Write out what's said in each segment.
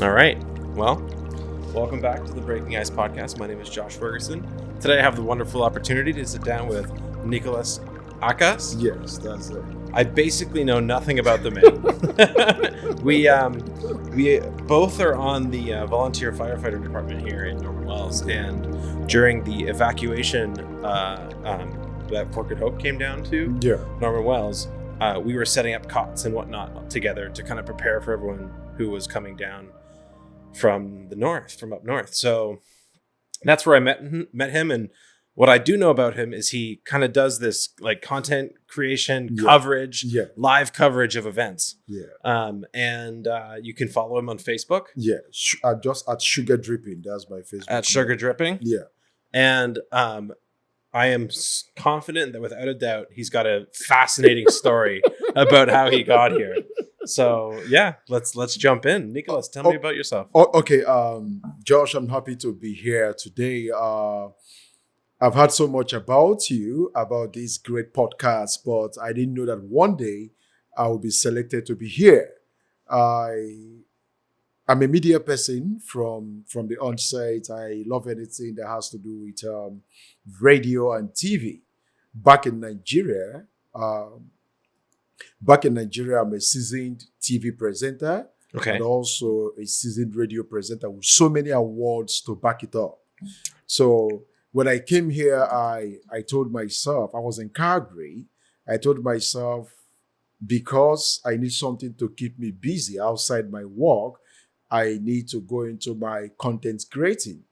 All right. Well, welcome back to the Breaking Ice podcast. My name is Josh Ferguson. Today I have the wonderful opportunity to sit down with Nicolas Akas. Yes, that's it. I basically know nothing about the man. We both are on the volunteer firefighter department here in Norman Wells, and during the evacuation that Fort Good Hope came down to Norman Wells, we were setting up cots and whatnot together to kind of prepare for everyone who was coming down from up north. So that's where I met him. And what I do know about him is he kind of does this like content creation coverage, live coverage of events. And you can follow him on Facebook. Just at Sugar Dripping. That's my Facebook. At Sugar Dripping. And I am confident that without a doubt, he's got a fascinating story about how he got here. So let's jump in. Nicolas, tell me about yourself. Okay, Josh, I'm happy to be here today. I've heard so much about you, about this great podcast, but I didn't know that one day I would be selected to be here. I'm a media person from the onset. I love anything that has to do with radio and TV. Back in Nigeria, I'm a seasoned TV presenter and also a seasoned radio presenter with so many awards to back it up. So when I came here, I told myself, I was in Calgary, I told myself, because I need something to keep me busy outside my work, I need to go into my content creating.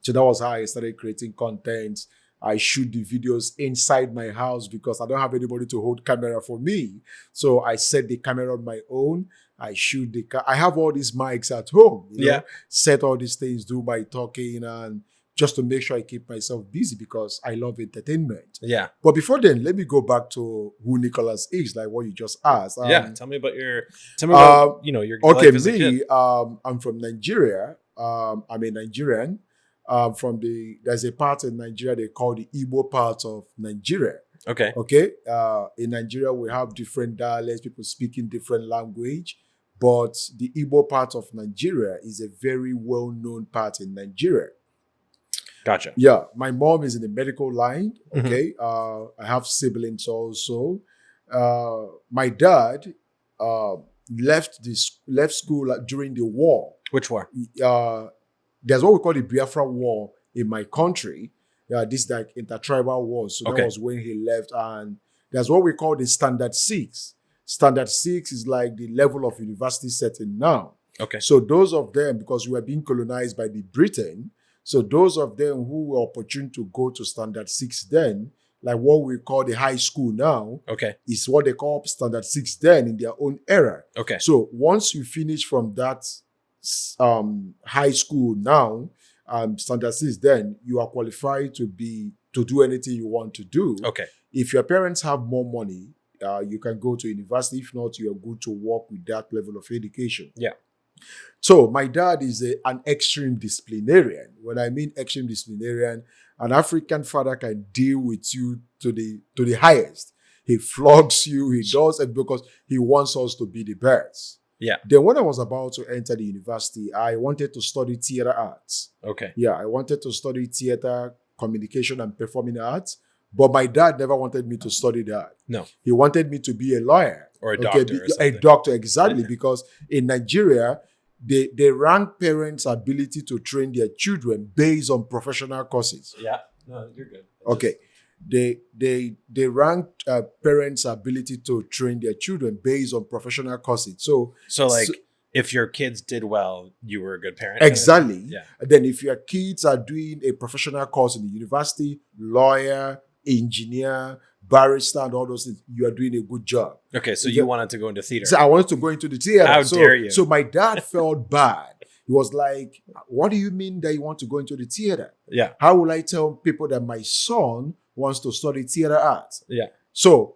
So that was how I started creating content. I shoot the videos inside my house because I don't have anybody to hold camera for me. So I set the camera on my own. I shoot I have all these mics at home. Set all these things, do my talking, and just to make sure I keep myself busy because I love entertainment. But before then, let me go back to who Nicolas is, like what you just asked. Tell me about your your life as a kid. I'm from Nigeria. I'm a Nigerian. There's a part in Nigeria they call the Igbo part of Nigeria. In Nigeria, we have different dialects, people speaking different language, but the Igbo part of Nigeria is a very well-known part in Nigeria. Gotcha. Yeah, my mom is in the medical line. I have siblings also. My dad left school during the war. Which war? There's what we call the Biafra War in my country. This is like intertribal war. So that was when he left. And there's what we call the Standard 6. Standard 6 is like the level of university setting now. So those of them, because we were being colonized by the Britain, so those of them who were opportune to go to Standard 6 then, like what we call the high school now, is what they call Standard 6 then in their own era. So once you finish from that high school now, Standard 6 then, you are qualified to do anything you want to do. If your parents have more money, you can go to university. If not, you are good to work with that level of education. So my dad is an extreme disciplinarian. When I mean extreme disciplinarian, an African father can deal with you to the highest. He flogs you, he does it because he wants us to be the best. Then when I was about to enter the university, I wanted to study theater arts. I wanted to study theater, communication, and performing arts. But my dad never wanted me to study that. No. He wanted me to be a lawyer. Or a doctor or something. A doctor, exactly. Because in Nigeria, they rank parents' ability to train their children based on professional courses. No, you're good. They rank parents' ability to train their children based on professional courses. So if your kids did well, you were a good parent. Exactly. Then if your kids are doing a professional course in the university, lawyer, engineer, barrister, and all those things, you are doing a good job. So you wanted to go into theater. So I wanted to go into the theater. How dare you? So my dad felt bad. He was like, what do you mean that you want to go into the theater? How will I tell people that my son wants to study theater arts? So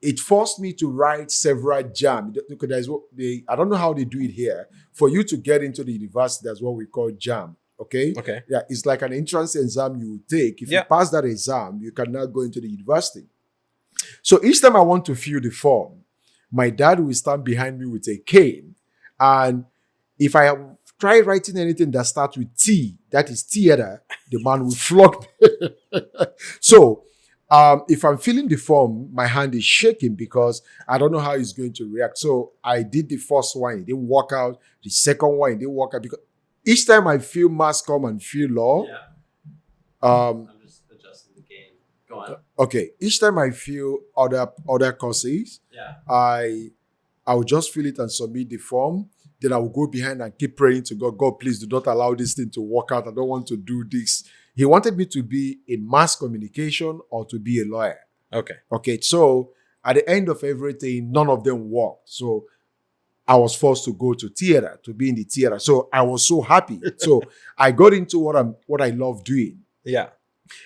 it forced me to write several JAM. I don't know how they do it here. For you to get into the university, that's what we call JAM. It's like an entrance exam you take. If you pass that exam, you can now go into the university. So each time I want to fill the form, my dad will stand behind me with a cane. And if I have try writing anything that starts with T, that is theater, the man will flog me. So, if I'm filling the form, my hand is shaking because I don't know how he's going to react. So I did the first one, it didn't work out. The second one, it didn't work out because each time I feel mass come and feel law. Yeah. I'm just adjusting the game. Go on. Okay. Each time I feel other courses, Yeah. I will just fill it and submit the form. Then I will go behind and keep praying to God. God, please do not allow this thing to work out. I don't want to do this. He wanted me to be in mass communication or to be a lawyer. Okay. Okay. So at the end of everything, none of them worked. So I was forced to go to theater, to be in the theater. So I was so happy. So I got into what I love doing. Yeah.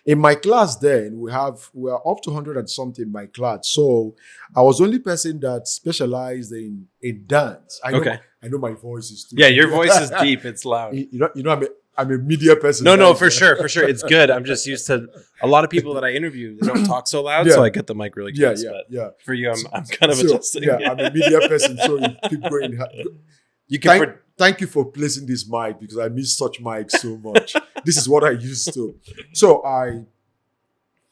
In my class then, we are up to 100 and something in my class. So I was the only person that specialized in dance. I know my voice is too deep. Your voice is deep. It's loud. You know, I'm a media person. No, for sure. It's good. I'm just used to a lot of people that I interview. They don't talk so loud, so I get the mic really close. Yeah. For you, I'm kind of adjusting. Yeah, I'm a media person, so you keep going. Thank you for placing this mic because I miss such mics so much. This is what I used to. So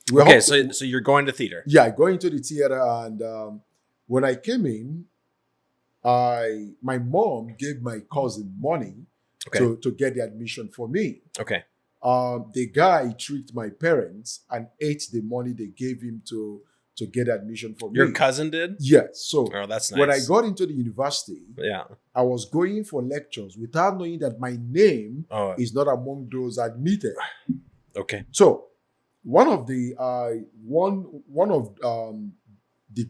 so you're going to theater. Yeah, I go into the theater, and when I came in, my mom gave my cousin money to get the admission for me. Okay. The guy tricked my parents and ate the money they gave him to get admission for me. Your cousin did? Yes. So that's nice. when I got into the university, I was going for lectures without knowing that my name is not among those admitted. Okay. So one of the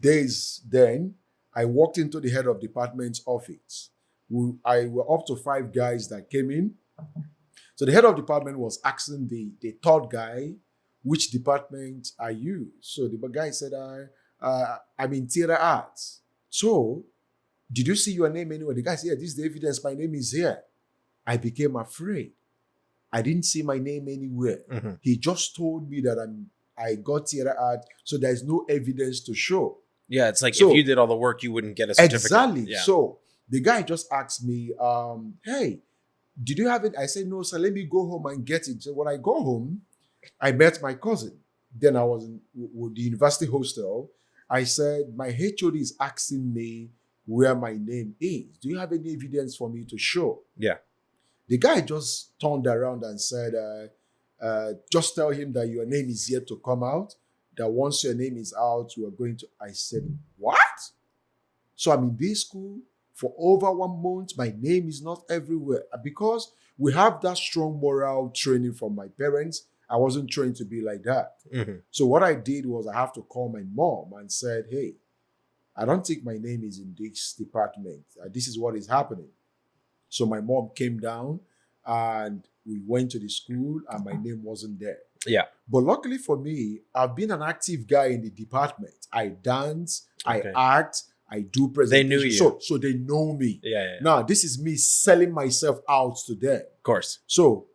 days then, I walked into the head of department's office. I were up to 5 guys that came in. So the head of department was asking the third guy, which department are you? So the guy said, I'm in theater arts. So did you see your name anywhere? The guy said, yeah, this is the evidence. My name is here. I became afraid. I didn't see my name anywhere. Mm-hmm. He just told me that I got theater art, so there's no evidence to show. Yeah, it's like if you did all the work, you wouldn't get a certificate. Exactly. Yeah. So the guy just asked me, hey, did you have it? I said, no, sir, let me go home and get it. So when I go home, I met my cousin. Then I was in the university hostel. I said, my HOD is asking me where my name is. Do you have any evidence for me to show? Yeah. The guy just turned around and said, just tell him that your name is yet to come out, that once your name is out, you are going to... I said, what? So I'm in this school for over 1 month. My name is not everywhere. Because we have that strong moral training from my parents, I wasn't trained to be like that. Mm-hmm. So what I did was I have to call my mom and said, hey, I don't think my name is in this department. This is what is happening. So my mom came down and we went to the school and my name wasn't there. Yeah. But luckily for me, I've been an active guy in the department. I dance, I act, I do presentations. They knew you. So they know me. Yeah. Now, this is me selling myself out to them. Of course. So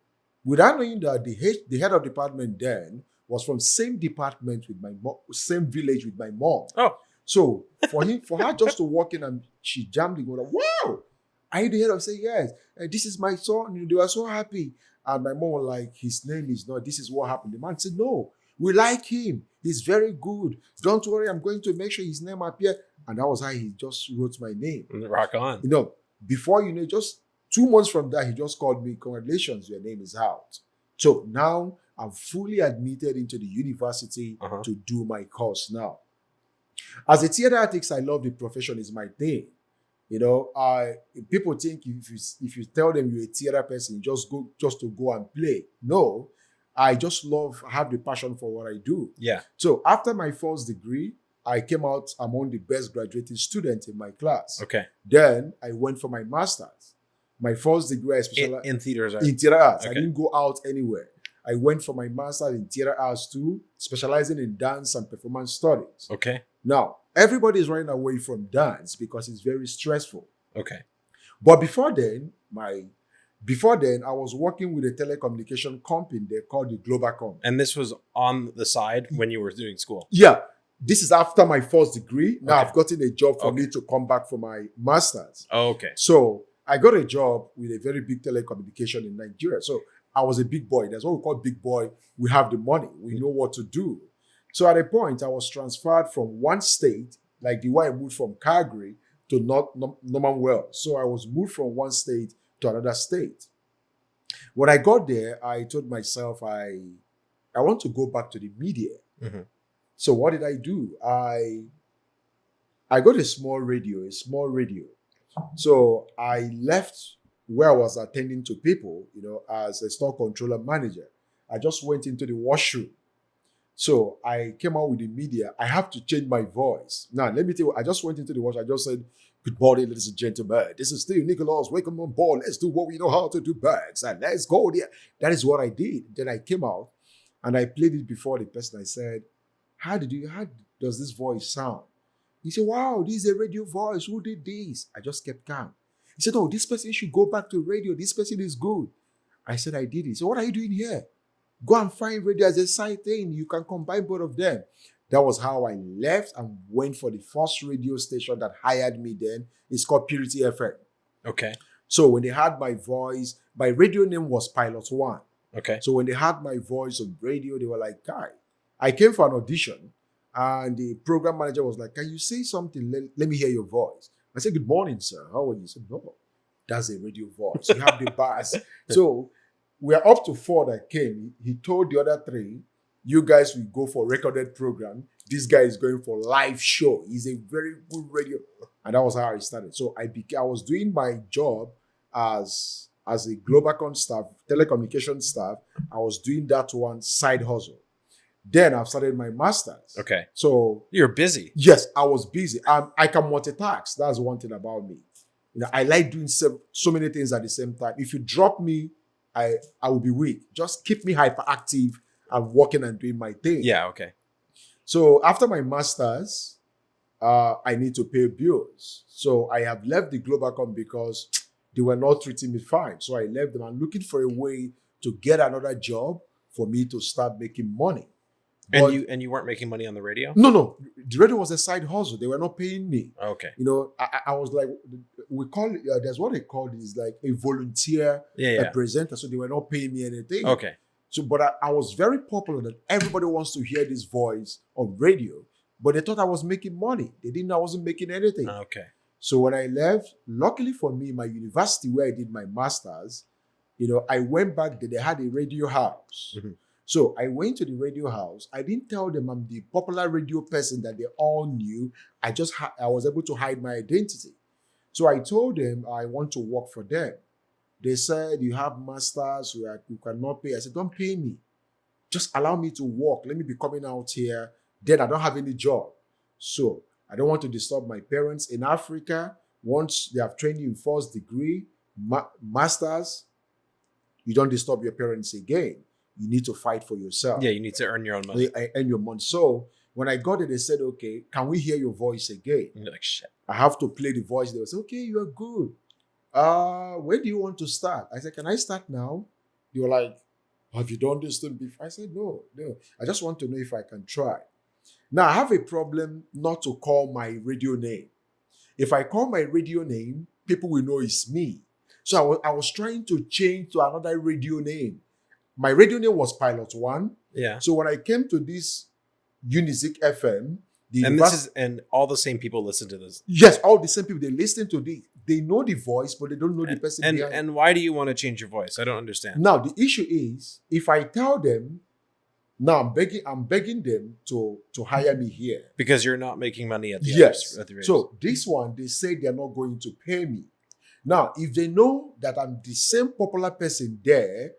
without knowing that the head of department then was from same department with my mom, same village with my mom. Oh. So for her just to walk in and she jammed it, like, wow. I the head of say, yes, this is my son. They were so happy. And my mom was like, his name is not, this is what happened. The man said, no, we like him. He's very good. Don't worry, I'm going to make sure his name appear. And that was how he just wrote my name. Rock on. Before just 2 months from that, he just called me, congratulations, your name is out. So now I'm fully admitted into the university to do my course now. As a theater artist, I love the profession, is my thing. People think if you tell them you're a theater person, you just to go and play. No, I just have the passion for what I do. Yeah. So after my first degree, I came out among the best graduating students in my class. Okay. Then I went for my master's. My first degree, I specialized in theater arts. In theater arts. Okay. I didn't go out anywhere. I went for my master's in theater arts too, specializing in dance and performance studies. Okay. Now, everybody is running away from dance because it's very stressful. Okay. But before then, I was working with a telecommunication company. They're called the Globacom. And this was on the side when you were doing school? Yeah. This is after my first degree. Now I've gotten a job for me to come back for my master's. Oh, okay. So I got a job with a very big telecommunication in Nigeria. So I was a big boy. That's what we call big boy. We have the money. We know what to do. So at a point, I was transferred from one state, like the way I moved from Calgary to Norman Wells. So I was moved from one state to another state. When I got there, I told myself I want to go back to the media. Mm-hmm. So what did I do? I got a small radio. So I left where I was attending to people, as a store controller manager. I just went into the washroom. So I came out with the media. I have to change my voice. Now, let me tell you, I just went into the washroom. I just said, good morning, ladies and gentlemen. This is still Nicolas. Welcome on board. Let's do what we know how to do best. And let's go there. That is what I did. Then I came out and I played it before the person. I said, how does this voice sound? He said, wow, this is a radio voice. Who did this? I just kept calm. He said, oh, this person should go back to radio. This person is good. I said, I did it. So what are you doing here? Go and find radio as a side thing. You can combine both of them. That was how I left and went for the first radio station that hired me then. It's called Purity FM. Okay. So when they heard my voice, my radio name was Pilot One. Okay. So when they heard my voice on radio, they were like, guy, I came for an audition and the program manager was like, can you say something? Let me hear your voice. I said, good morning, sir. How are you? He said, no, that's a radio voice. You have the bass. So we are up to 4 that came. He told the other 3, you guys will go for recorded program. This guy is going for live show. He's a very good radio. And that was how I started. So I was doing my job as a Globacom staff, telecommunication staff. I was doing that one side hustle. Then I've started my master's. Okay. So you're busy. Yes, I was busy. I can multitask. That's one thing about me. I like doing so many things at the same time. If you drop me, I will be weak. Just keep me hyperactive and working and doing my thing. Yeah, okay. So after my master's, I need to pay bills. So I have left the Globacom because they were not treating me fine. So I left them. I'm looking for a way to get another job for me to start making money. But, and you weren't making money on the radio? No. The radio was a side hustle. They were not paying me. Okay. I was like, we call it, there's what they call it is like a volunteer presenter. So they were not paying me anything. Okay. So, but I was very popular that everybody wants to hear this voice on radio, but they thought I was making money. They didn't know I wasn't making anything. Okay. So when I left, luckily for me, my university where I did my master's, I went back there. They had a radio house. Mm-hmm. So I went to the radio house. I didn't tell them I'm the popular radio person that they all knew. I was able to hide my identity. So I told them I want to work for them. They said, you have masters, you cannot pay. I said, don't pay me. Just allow me to work. Let me be coming out here. Then I don't have any job. So I don't want to disturb my parents in Africa. Once they have trained you in first degree, masters, you don't disturb your parents again. You need to fight for yourself. Yeah, you need to earn your own money. Earn your money. So when I got it, they said, okay, can we hear your voice again? And you're like, shit. I have to play the voice. They would say, okay, you are good. When do you want to start? I said, can I start now? They were like, have you done this thing before? I said, no. I just want to know if I can try. Now, I have a problem not to call my radio name. If I call my radio name, people will know it's me. So I was trying to change to another radio name. My radio name was Pilot One. Yeah. So when I came to this Unizik FM, and all the same people listen to this. Yes, all the same people. They listen to this. They know the voice, but they don't know the person behind. And why do you want to change your voice? I don't understand. Now the issue is, if I tell them, now I'm begging them to hire me here because you're not making money at the radio. So this one, they say they're not going to pay me. Now, if they know that I'm the same popular person there,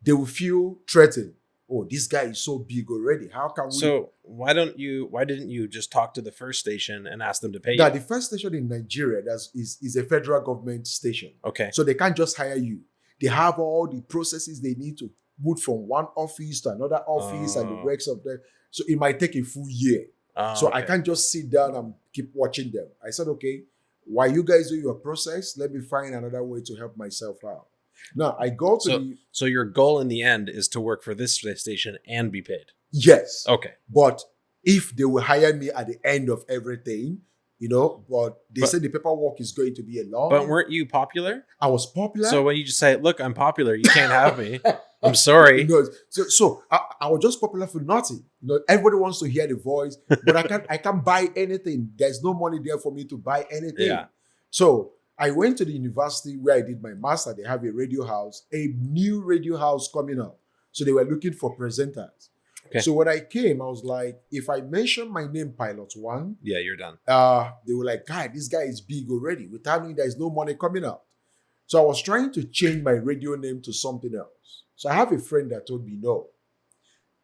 they will feel threatened. Oh, this guy is so big already. How can we? So why didn't you just talk to the first station and ask them to pay you? Now, the first station in Nigeria is a federal government station. Okay. So they can't just hire you. They have all the processes they need to move from one office to another office and the works of them. So it might take a full year. So I can't just sit down and keep watching them. I said, okay, while you guys do your process, let me find another way to help myself out. Now, I go to So your goal in the end is to work for this station and be paid? Yes. Okay. But if they will hire me at the end of everything, But they said the paperwork is going to be a lot. But weren't you popular? I was popular. So when you just say, look, I'm popular, you can't have me. I'm sorry. So I was just popular for nothing. Everybody wants to hear the voice, but I can't buy anything. There's no money there for me to buy anything. Yeah. So I went to the university where I did my master. They have a radio house, a new radio house coming up. So they were looking for presenters. Okay. So when I came, I was like, if I mention my name, Pilot One, yeah, you're done. They were like, God, this guy is big already. Without me, there's no money coming out. So I was trying to change my radio name to something else. So I have a friend that told me, no,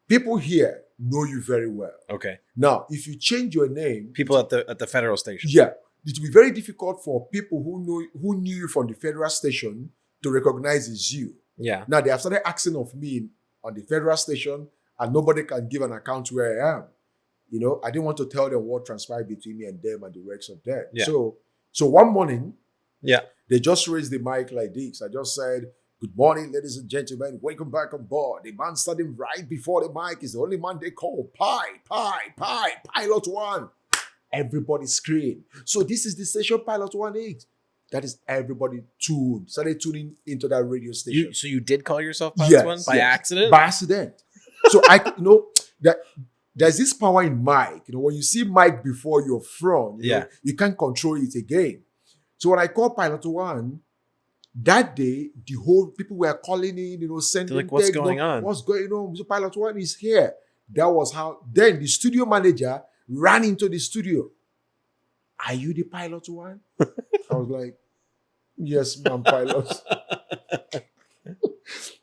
people here know you very well. Okay. Now, if you change your name, people at the federal station. Yeah, it will be very difficult for people who knew you from the federal station to recognize it's you. Yeah. Now they have started asking of me on the federal station, and nobody can give an account where I am. I didn't want to tell them what transpired between me and them and the works of them. Yeah. So one morning, yeah, they just raised the mic like this. I just said, good morning, ladies and gentlemen. Welcome back on board. The man standing right before the mic is the only man they call Pilot One. Everybody screamed. So this is the station Pilot One is. That is everybody started tuning into that radio station. So you did call yourself Pilot One by accident? By accident. So that there's this power in mic. When you see mic before your front, you can't control it again. So when I called Pilot One, that day, the whole people were calling in, sending like, what's going on? What's going on? So Pilot One is here. That was how. Then the studio manager ran into the studio. Are you the Pilot One? I was like, yes, I'm Pilot.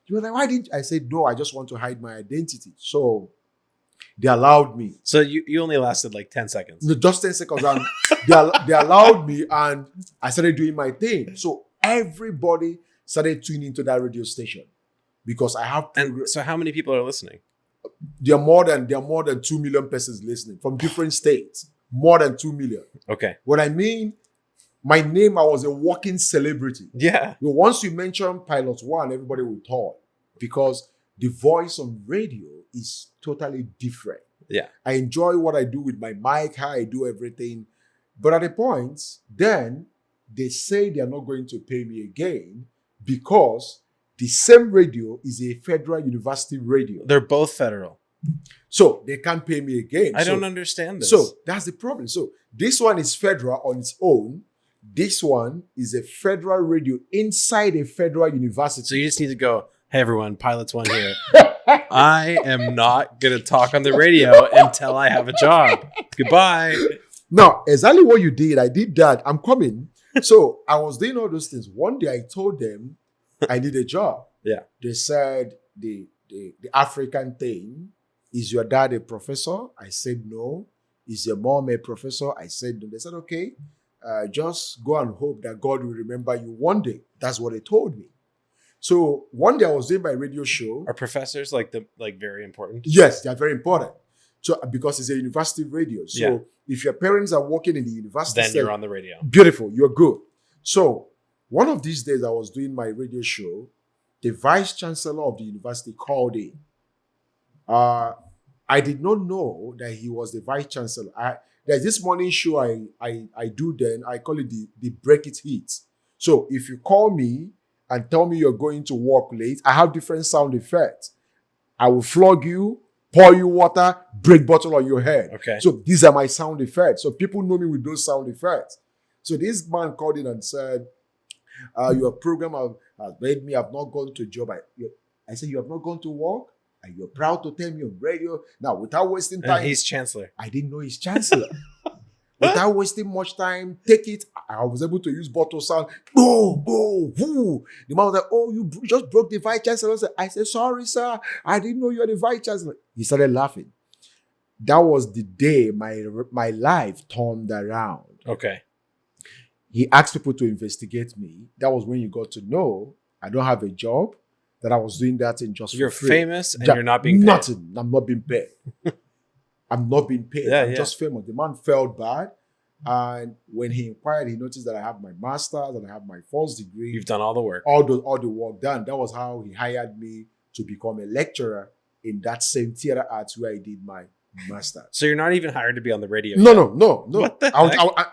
You were like, why didn't you? I said, no, I just want to hide my identity. So they allowed me. So you only lasted like 10 seconds. No, just 10 seconds. And they allowed me, and I started doing my thing. So everybody started tuning into that radio station because I have. And so how many people are listening? There are more than 2 million persons listening from different states. More than 2 million. Okay. What I mean, my name, I was a walking celebrity. Yeah. Once you mention Pilot One, everybody will talk because the voice on radio is totally different. Yeah. I enjoy what I do with my mic, how I do everything. But at a point, then they say they are not going to pay me again because the same radio is a federal university radio. They're both federal. So they can't pay me again. I don't understand this. So that's the problem. So this one is federal on its own. This one is a federal radio inside a federal university. So you just need to go, hey everyone, Pilot One here. I am not going to talk on the radio until I have a job. Goodbye. No, exactly what you did. I did that. I'm coming. So I was doing all those things. One day I told them I need a job. Yeah. They said the African thing, is your dad a professor? I said no. Is your mom a professor? I said no. They said, okay, just go and hope that God will remember you one day. That's what they told me. So one day I was doing my radio show. Are professors like very important? Yes, they are very important. So because it's a university radio. So if your parents are working in the university, then you're on the radio. Beautiful, you're good. So one of these days I was doing my radio show. The vice chancellor of the university called in. I did not know that he was the vice chancellor. There's this morning show I do then. I call it the Break It Hits. So if you call me and tell me you're going to work late, I have different sound effects. I will flog you, pour you water, break bottle on your head. Okay. So these are my sound effects. So people know me with those sound effects. So this man called in and said, your program has made me have not gone to a job. I said, you have not gone to work? And you're proud to tell me on radio? Now, without wasting time. And he's chancellor. I didn't know he's chancellor. Without wasting much time, take it. I was able to use bottle sound. Boom, boom, whoo. The man was like, oh, you just broke the vice chancellor. I said, sorry, sir. I didn't know you were the vice chancellor. He started laughing. That was the day my life turned around. Okay. He asked people to investigate me. That was when you got to know I don't have a job, that I was doing that thing just you're for free. Famous and you're not being paid. Nothing. I'm not being paid. I'm not being paid. Yeah, I'm just famous. The man felt bad. And when he inquired, he noticed that I have my master's and I have my first degree. You've done all the work. All the work done. That was how he hired me to become a lecturer in that same theater arts where I did my Master. So you're not even hired to be on the radio. No, yet? no. What the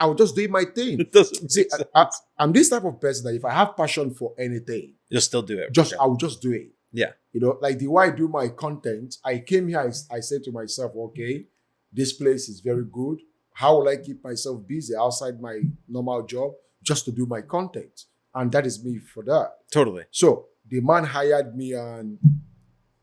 I'll just do my thing. It doesn't See, make sense. I'm this type of person that if I have passion for anything, You'll still do it. I'll just do it. Yeah. You know, like the way I do my content, I came here, I said to myself, okay, this place is very good. How will I keep myself busy outside my normal job just to do my content? And that is me for that. Totally. So the man hired me and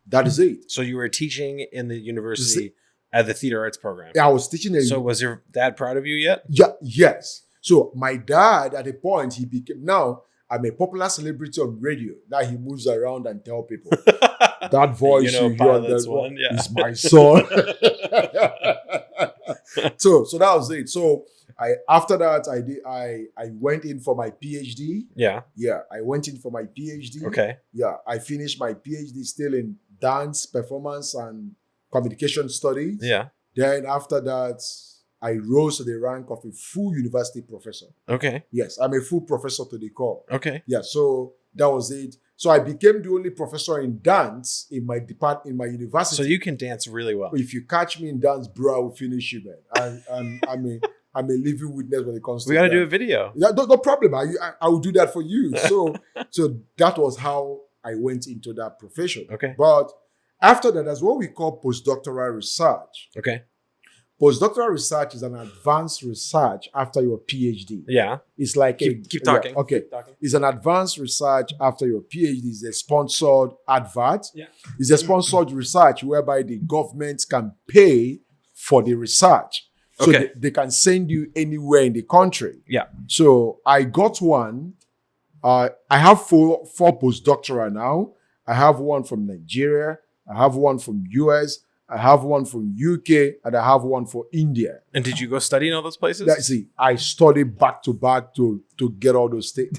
that is it. So you were teaching in the university at the theater arts program. I was teaching. So was your dad proud of you yet? Yeah, yes. So my dad, at a point, he became, now I'm a popular celebrity on radio. Now he moves around and tell people that voice you hear on that one is my son. so that was it. So after that I went in for my PhD. Yeah. Yeah, I went in for my PhD. Okay. Yeah, I finished my PhD still in dance, performance, and communication studies. Yeah. Then after that, I rose to the rank of a full university professor. Okay. Yes, I'm a full professor to the core. Okay. Yeah, so that was it. So I became the only professor in dance in my university. So you can dance really well. If you catch me in dance, bro, I will finish you, man. I'm a living witness when it comes to We got to that. do a video. Yeah, no problem. I will do that for you. So that was how I went into that profession. Okay. But after that, that's what we call postdoctoral research. Okay. Postdoctoral research is an advanced research after your PhD. Yeah. It's like Keep talking. Yeah, okay. Keep talking. It's an advanced research after your PhD. It's a sponsored advert. Yeah. It's a sponsored research whereby the government can pay for the research. So Okay. they can send you anywhere in the country. Yeah. So I got one. I have four postdoctoral now. I have one from Nigeria. I have one from US. I have one from UK, and I have one for India. And did you go study in all those places? See, I studied back to back to get all those things.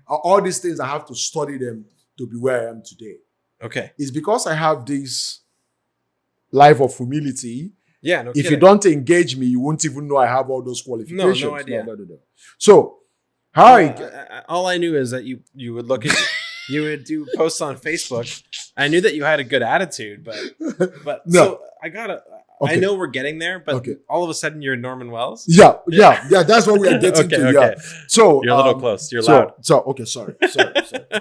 All these things, I have to study them to be where I am today. Okay. It's because I have this life of humility. Yeah. No If kidding. you don't engage me, you won't even know I have all those qualifications. No idea. No. So, how all I knew is that you would look at you would do posts on Facebook. I knew that you had a good attitude, but No. so I gotta. Okay. I know we're getting there, but Okay. all of a sudden you're Norman Wells. Yeah. That's what we are getting to. Okay. Yeah. So You're a little close. You're loud. So okay, sorry.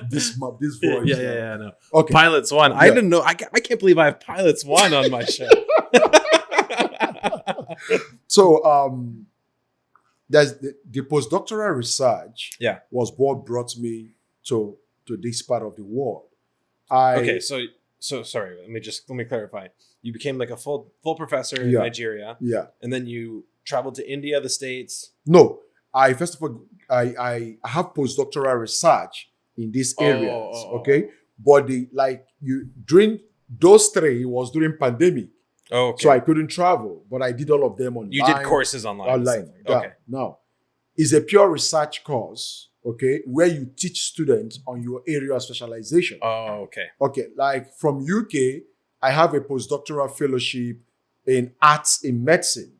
This voice. Yeah. No. Okay. Pilots One. I didn't know. I can't believe I have Pilots One on my show. So there's the postdoctoral research. Yeah. Was what brought me to this part of the world. Okay. So sorry. Let me clarify. You became like a full professor in Nigeria. Yeah. And then you traveled to India, the States. No, first of all I have postdoctoral research in these areas. Okay, but during those three, it was during pandemic. Oh, okay. So I couldn't travel, but I did all of them online. You did courses online. Yeah. Okay. Now, it's a pure research course. Okay, where you teach students on your area of specialization. Oh, okay. Okay, like from UK, I have a postdoctoral fellowship in arts in medicine.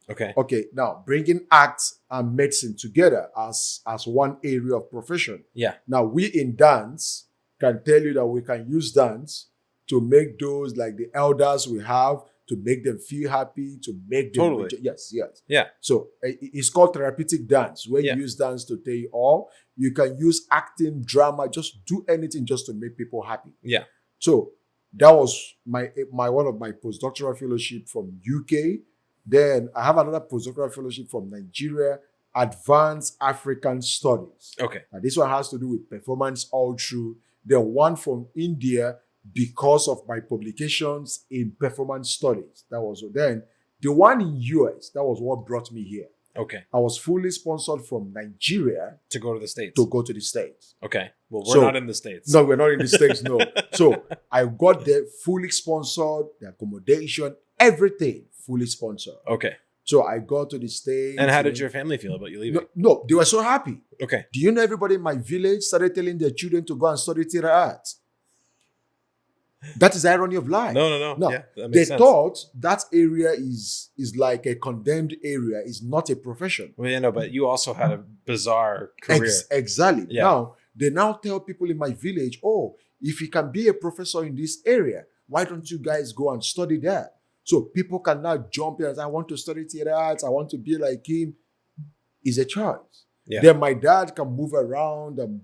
Okay. Okay, now bringing arts and medicine together as one area of profession. Yeah. Now we in dance can tell you that we can use dance to make those like the elders we have, to make them feel happy, to make them Totally. Yes. Yeah. So it's called therapeutic dance, where Yeah. you use dance to tell you all. You can use acting, drama, just do anything just to make people happy. Yeah. So that was my one of my postdoctoral fellowship from UK. Then I have another postdoctoral fellowship from Nigeria, Advanced African Studies. Okay. Now this one has to do with performance all through. Then one from India because of my publications in performance studies. That was then the one in US. That was what brought me here. Okay. I was fully sponsored from Nigeria To go to the States. to go to the States. Okay. Well, we're So- not in the States. No, we're not in the States, no. So I got there fully sponsored, the accommodation, everything fully sponsored. Okay. So I got to the States. And how did your family feel about you leaving? No, they were so happy. Okay. Do you know everybody in my village started telling their children to go and study theater arts? That is the irony of life. No. No, Yeah, that they makes sense. thought that area is like a condemned area, is not a profession. Well, yeah, no, but you also had a bizarre career. Exactly. Yeah. Now, they now tell people in my village, oh, if you can be a professor in this area, Why don't you guys go and study that? So people can now jump in and say, I want to study theater arts. I want to be like him. It's a choice. Yeah. Then my dad can move around and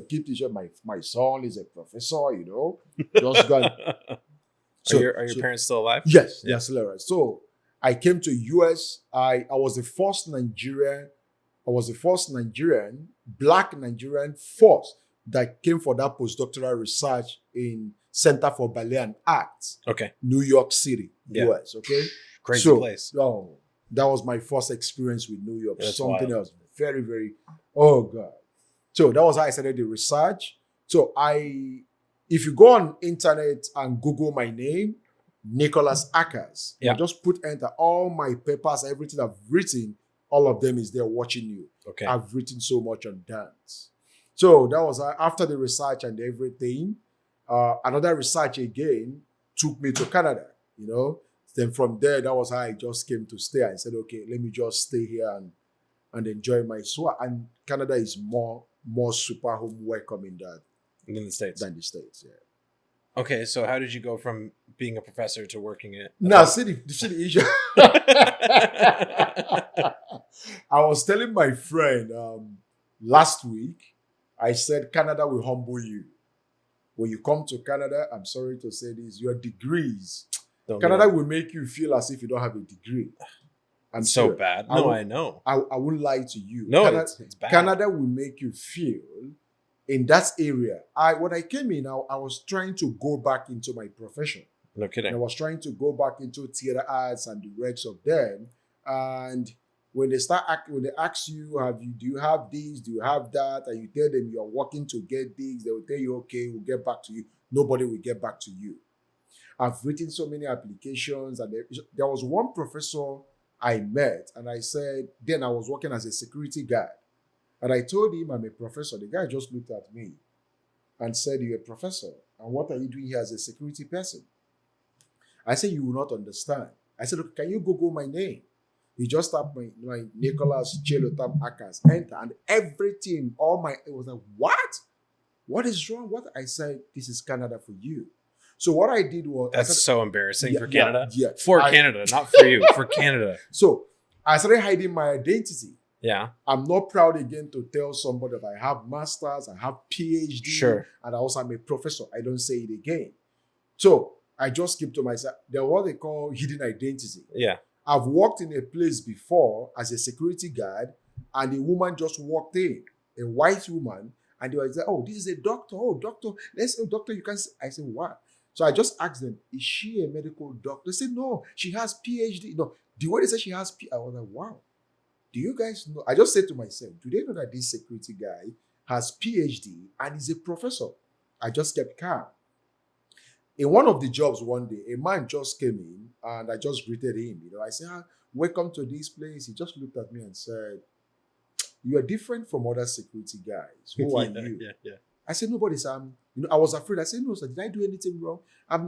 keep teaching. My son is a professor, just gone. So, are your parents still alive? Yes, they're still alive. So I came to US. I was the first Nigerian. Black Nigerian force that came for that postdoctoral research in Center for Ballet and Arts. Okay. New York City, US. Okay. Crazy place. Oh, that was my first experience with New York. That's Something wild. else. Very, very, oh God. So that was how I started the research. So if you go on internet and Google my name, Nicolas Akas, Yeah. just put enter. All my papers, everything I've written, all of them is there watching you. Okay. I've written so much on dance. So that was after the research and everything. Another research again took me to Canada, Then from there, that was how I just came to stay. I said, okay, let me just stay here and enjoy my swag. And Canada is more super home welcoming In the States. than the States, yeah. Okay, so how did you go from being a professor to working at... Now, see the issue. I was telling my friend last week, I said, Canada will humble you. When you come to Canada, I'm sorry to say this, your degrees, Canada will make you feel as if you don't have a degree. And so bad. No, I know. I won't lie to you. No, Canada, it's bad. Canada will make you feel in that area. When I came in, I was trying to go back into my profession. No kidding. And I was trying to go back into theater arts and the rest of them. And when they ask you, do you have this? Do you have that? And you tell them you're working to get this, they will tell you, okay, we'll get back to you. Nobody will get back to you. I've written so many applications, and there was one professor I met, and I said, then I was working as a security guard. And I told him I'm a professor. The guy just looked at me and said, you're a professor. And what are you doing here as a security person? I said, you will not understand. I said, okay, can you Google my name? He just tapped my Nicolas Akas, enter, and everything, it was like, what? What is wrong? What? I said, this is Canada for you. So what I did was... That's so embarrassing for Canada. Yeah. For Canada, not for you, for Canada. So I started hiding my identity. Yeah. I'm not proud again to tell somebody that I have masters, I have PhD, Sure. And I also am a professor. I don't say it again. So I just keep to myself. They're what they call hidden identity. Yeah. I've worked in a place before as a security guard, and a woman just walked in, a white woman, and they were like, oh, this is a doctor. Oh, doctor, doctor, you can see. I said, what? So I just asked them, is she a medical doctor? They said, no, she has PhD. No, the way they said she has PhD, I was like, wow. Do you guys know? I just said to myself, do they know that this security guy has PhD and is a professor? I just kept calm. In one of the jobs one day, a man just came in and I just greeted him. I said, welcome to this place. He just looked at me and said, you are different from other security guys. Who are you? Yeah. I said, nobody's. I was afraid. I said, no, sir, did I do anything wrong?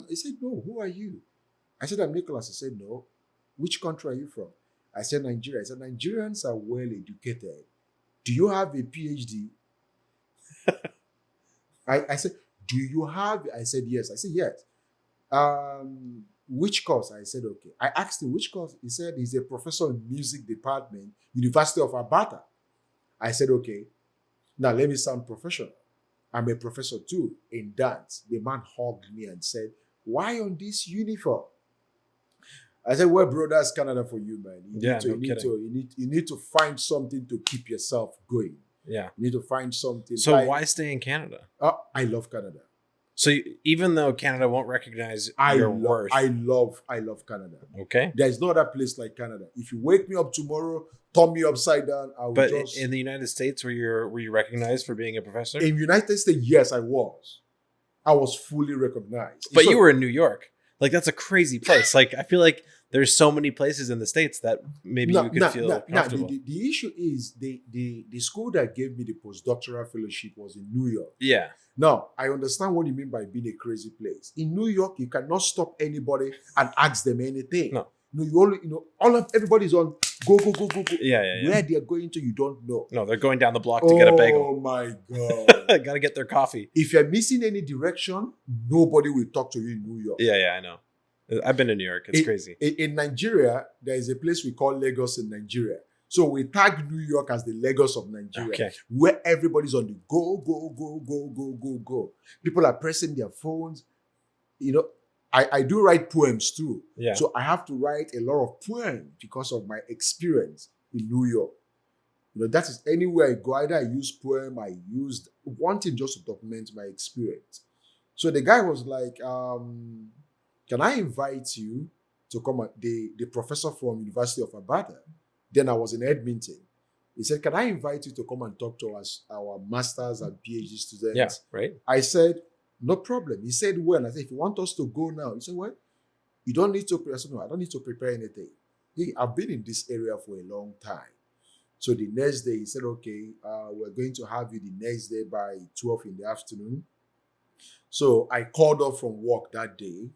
He said, no, who are you? I said, I'm Nicholas. He said, no. Which country are you from? I said, Nigeria. I said, Nigerians are well educated. Do you have a PhD? I said, do you have? I said, yes. I said, yes. Which course? I said, okay. I asked him, which course? He said, he's a professor in music department, University of Alberta. I said, okay. Now let me sound professional. I'm a professor too in dance. The man hugged me and said, why on this uniform? I said, well, bro, that's Canada for you, man. You need to find something to keep yourself going. Yeah. You need to find something. So why stay in Canada? I love Canada. So even though Canada won't recognize your worth. I love Canada. Okay. There's no other place like Canada. If you wake me up tomorrow, turn me upside down, I will But in the United States, were you recognized for being a professor? In United States, yes, I was. I was fully recognized. But you were in New York. Like, that's a crazy place. Like, I feel like there's so many places in the States that maybe you could feel comfortable. The issue is the school that gave me the postdoctoral fellowship was in New York. Yeah. Now, I understand what you mean by being a crazy place. In New York, you cannot stop anybody and ask them anything. No. Everybody's on go. Yeah. Where they're going to, you don't know. No, they're going down the block to get a bagel. Oh my God. Gotta get their coffee. If you're missing any direction, nobody will talk to you in New York. Yeah, I know. I've been to New York. It's crazy. In Nigeria, there is a place we call Lagos in Nigeria. So we tag New York as the Lagos of Nigeria, where everybody's on the go. People are pressing their phones. I do write poems too. Yeah. So I have to write a lot of poems because of my experience in New York. That is anywhere I go. Either I use poem, I used one thing just to document my experience. So the guy was like, can I invite you to come? The professor from University of Alberta. Then I was in Edmonton. He said, can I invite you to come and talk to us, our masters and PhD students? Yeah, right. I said, no problem. He said, when? I said, if you want us to go now. He said, well, you don't need to prepare. I said, no, I don't need to prepare anything. I've been in this area for a long time. So the next day, he said, okay, we're going to have you the next day by 12 in the afternoon. So I called off from work that day.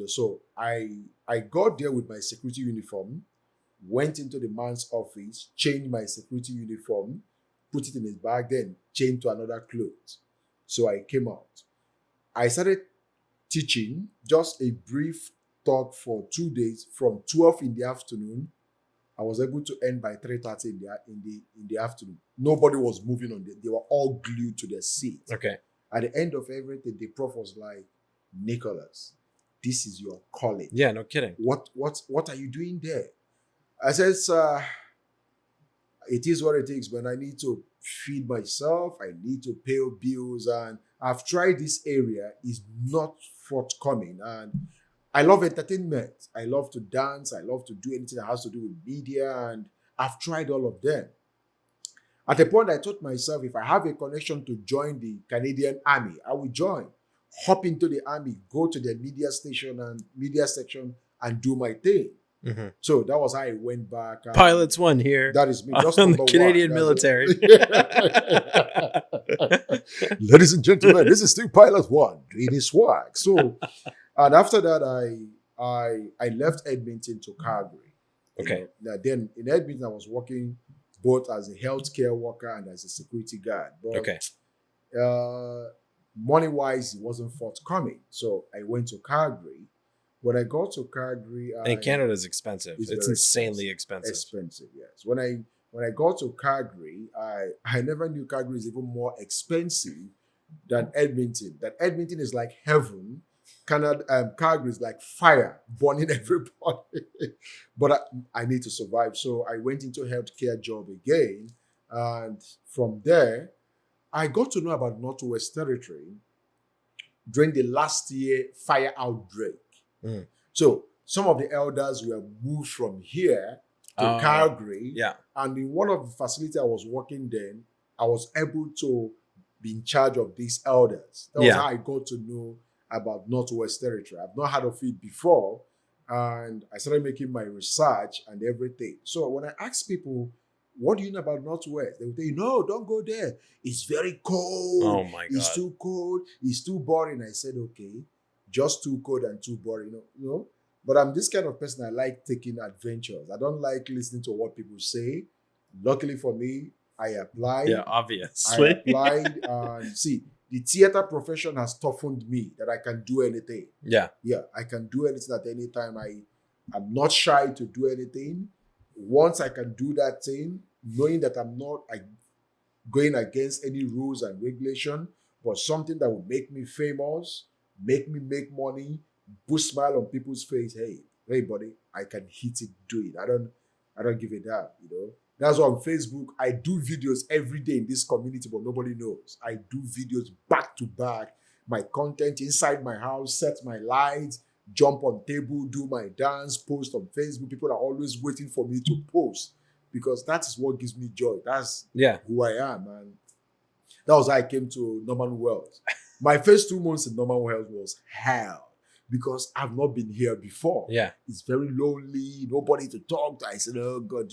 So I got there with my security uniform, went into the man's office, changed my security uniform, put it in his bag, then changed to another clothes. So I came out. I started teaching, just a brief talk for 2 days from 12 in the afternoon. I was able to end by 3:30 in the afternoon. Nobody was moving on. They were all glued to their seats. Okay. At the end of everything, the prof was like, Nicholas, this is your calling. Yeah, no kidding. What are you doing there? I said, sir, it is what it is, but I need to feed myself. I need to pay bills. And I've tried this area. It's not forthcoming. And I love entertainment. I love to dance. I love to do anything that has to do with media. And I've tried all of them. At a point, I told myself, if I have a connection to join the Canadian Army, I will join. Hop into the Army, go to the media section and do my thing. Mm-hmm. So that was how I went back. Pilots One here. That is me. Just on the Canadian military. Ladies and gentlemen, this is still Pilot One doing his swag. So, and after that, I left Edmonton to Calgary. Okay. Then in Edmonton, I was working both as a healthcare worker and as a security guard. But, okay. Money-wise, it wasn't forthcoming. So I went to Calgary. When I got to Calgary, and Canada is expensive. It's insanely expensive. Expensive, yes. When I got to Calgary, I never knew Calgary is even more expensive than Edmonton. That Edmonton is like heaven. Calgary is like fire burning everybody. But I need to survive, so I went into a healthcare job again, and from there, I got to know about Northwest Territory during the last year fire outbreak. Mm. So some of the elders were moved from here to Calgary. Yeah. And in one of the facilities I was working then, I was able to be in charge of these elders. That was how I got to know about Northwest Territory. I've not heard of it before. And I started making my research and everything. So when I ask people, what do you know about Northwest? They will say, no, don't go there. It's very cold. Oh my God. It's too cold. It's too boring. I said, okay. Just too cold and too boring, But I'm this kind of person. I like taking adventures. I don't like listening to what people say. Luckily for me, I applied. Yeah, obviously. I applied and see, the theater profession has toughened me that I can do anything. Yeah. Yeah, I can do anything at any time. I'm not shy to do anything. Once I can do that thing, knowing that I'm not going against any rules and regulation, but something that will make me famous, make me make money, boost smile on people's face. Hey, buddy, I can hit it, do it. I don't give a damn, That's why on Facebook, I do videos every day in this community, but nobody knows. I do videos back to back. My content inside my house, set my lights, jump on table, do my dance, post on Facebook. People are always waiting for me to post because that is what gives me joy. That's who I am, man. That was how I came to Norman Wells. My first 2 months in Norman Wells was hell because I've not been here before. Yeah. It's very lonely, nobody to talk to. I said, oh God,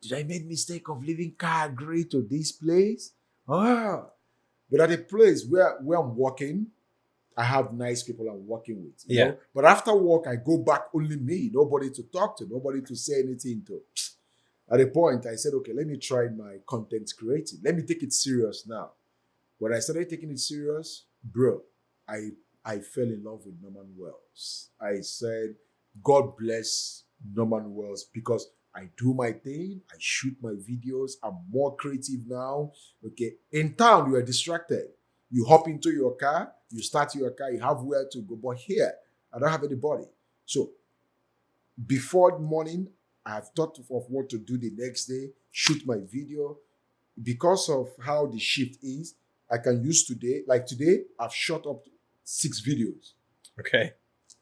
did I make mistake of leaving Calgary to this place? But at a place where I'm working, I have nice people I'm working with. You Yeah. know? But after work, I go back only me, nobody to talk to, nobody to say anything to. At a point, I said, okay, let me try my content creating. Let me take it serious now. When I started taking it serious, bro, I fell in love with Norman Wells. I said, God bless Norman Wells, because I do my thing, I shoot my videos, I'm more creative now. Okay, in town, you are distracted. You hop into your car, you start your car, you have where to go. But here, I don't have anybody. So before morning, I have thought of what to do the next day, shoot my video. Because of how the shift is, I can use today. Like today, I've shot up 6 videos. Okay.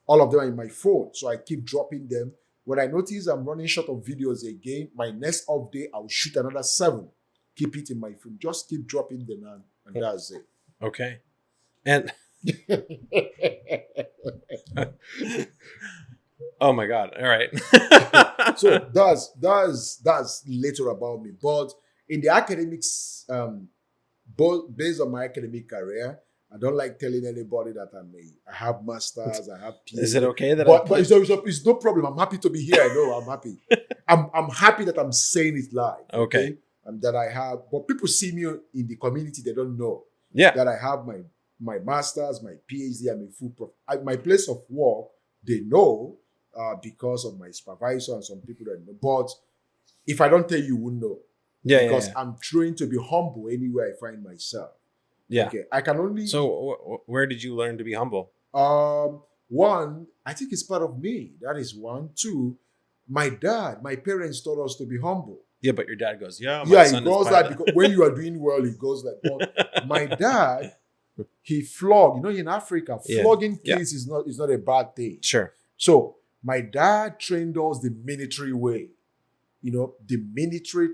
All of them are in my phone. So I keep dropping them. When I notice I'm running short of videos again, my next off day, I'll shoot another 7. Keep it in my phone. Just keep dropping them and that's it. Okay. And oh my God. All right. So that's later about me. But in the academics, based on my academic career, I don't like telling anybody that I have masters, I have PhD. Is it okay that But it's no problem. I'm happy to be here. I know I'm happy. I'm happy that I'm saying it live. Okay. And that I have, but people see me in the community, they don't know. Yeah. That I have my masters, my PhD, I'm a full prof. My place of work, they know because of my supervisor and some people that know. But if I don't tell you, you won't know. Yeah. Because I'm trying to be humble anywhere I find myself. Yeah. Okay. I can only. So where did you learn to be humble? One, I think it's part of me. That is one. 2, my parents taught us to be humble. Yeah, but your dad goes, yeah, he goes like, because when you are doing well, he goes like, but my dad, he flogged. You know, in Africa, flogging kids is not a bad thing. Sure. So my dad trained us the military way. You know, the military